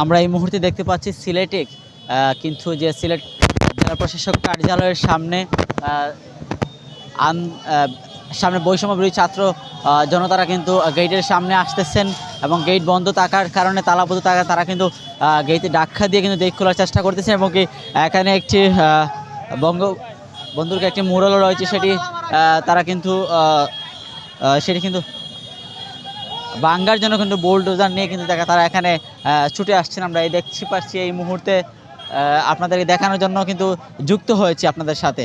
আমরা এই মুহূর্তে দেখতে পাচ্ছি সিলেটে কিন্তু যে সিলেট জেলা প্রশাসক কার্যালয়ের সামনে সামনে বৈষম্য বিরোধী ছাত্র জনতারা কিন্তু গেটের সামনে আসতেছেন এবং গেট বন্ধ থাকার কারণে তালাবদ্ধ থাকার তারা কিন্তু গেটে ডাক্কা দিয়ে কিন্তু গেট খোলার চেষ্টা করতেছেন এবং কি এখানে একটি বঙ্গবন্ধুর একটি মুরালও রয়েছে তারা কিন্তু সেটি কিন্তু ভাঙ্গার জন্য কিন্তু বোলডোজার নিয়ে কিন্তু তারা এখানে ছুটে আসছেন। আমরা এই দেখতে পাচ্ছি এই মুহূর্তে আপনাদেরকে দেখানোর জন্য কিন্তু যুক্ত হয়েছে আপনাদের সাথে।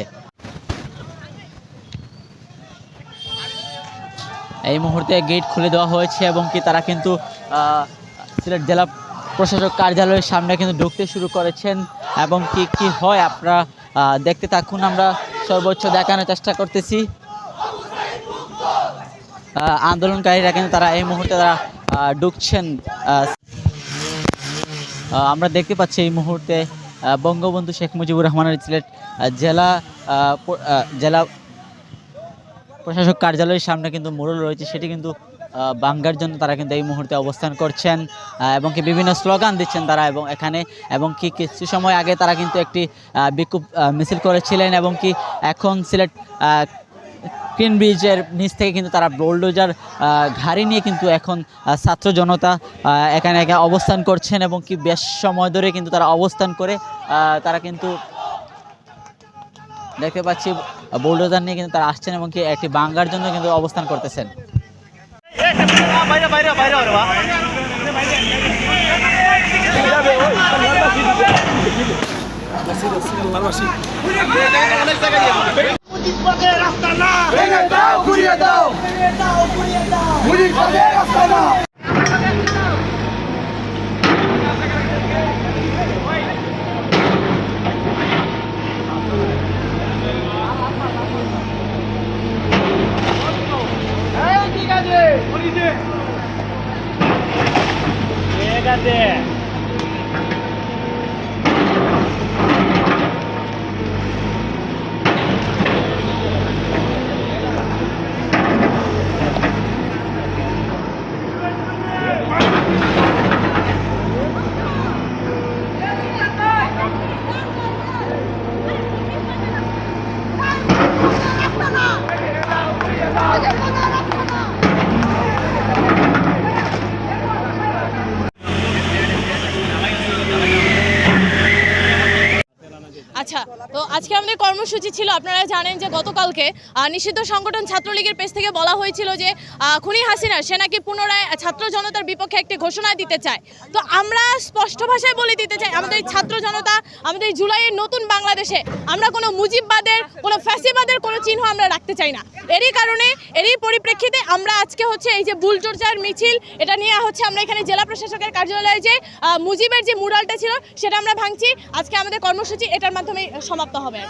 এই মুহূর্তে গেট খুলে দেওয়া হয়েছে এবং কি তারা কিন্তু সিলেট জেলা প্রশাসক কার্যালয়ের সামনে কিন্তু ঢুকতে শুরু করেছেন এবং কি হয় আপনারা দেখতে থাকুন। আমরা সর্বোচ্চ দেখানোর চেষ্টা করতেছি। আন্দোলনকারীরা কিন্তু তারা এই মুহূর্তে তারা ঢুকছেন। আমরা দেখতে পাচ্ছি এই মুহূর্তে বঙ্গবন্ধু শেখ মুজিবুর রহমানের সিলেট জেলা প্রশাসক কার্যালয়ের সামনে কিন্তু মুরাল রয়েছে, সেটি কিন্তু ভাঙ্গার জন্য তারা কিন্তু এই মুহূর্তে অবস্থান করছেন এবং কি বিভিন্ন স্লোগান দিচ্ছেন তারা এবং কি কিছু সময় আগে তারা কিন্তু একটি বিক্ষোভ মিছিল করেছিলেন এবং কি এখন সিলেট ক্রিন ব্রিজের নিচ থেকে কিন্তু তারা বোলডোজার ঘাড়ি নিয়ে কিন্তু এখন ছাত্র জনতা এখানে অবস্থান করছেন এবং কি বেশ সময় ধরে কিন্তু তারা অবস্থান করে তারা কিন্তু দেখতে পাচ্ছি বোলডোজার নিয়ে কিন্তু তারা আসছেন এবং কি একটি ভাঙ্গার জন্য কিন্তু অবস্থান করতেছেন। আচ্ছা, তো আজকে আমাদের কর্মসূচি ছিল, আপনারা জানেন যে গতকালকে নিষিদ্ধ সংগঠন ছাত্রলীগের পেজ থেকে বলা হয়েছিল যে খুনি হাসিনা সে নাকি পুনরায় ছাত্র জনতার বিপক্ষে একটি ঘোষণা দিতে চায়। তো আমরা স্পষ্ট ভাষায় বলে দিতে চাই, আমাদের ছাত্র জনতা আমাদের জুলাইয়ের নতুন বাংলাদেশে আমরা কোনো মুজিববাদের কোনো ফ্যাসিবাদের কোনো চিহ্ন আমরা রাখতে চাই না। এরই পরিপ্রেক্ষিতে আমরা আজকে এই যে বুলডোজার মিছিল এটা নিয়ে আমরা এখানে জেলা প্রশাসকের কার্যালয়ে যে মুজিবের যে মুরালটা ছিল সেটা আমরা ভাঙছি। আজকে আমাদের কর্মসূচি এটার মাধ্যমে সমাপ্ত হবে।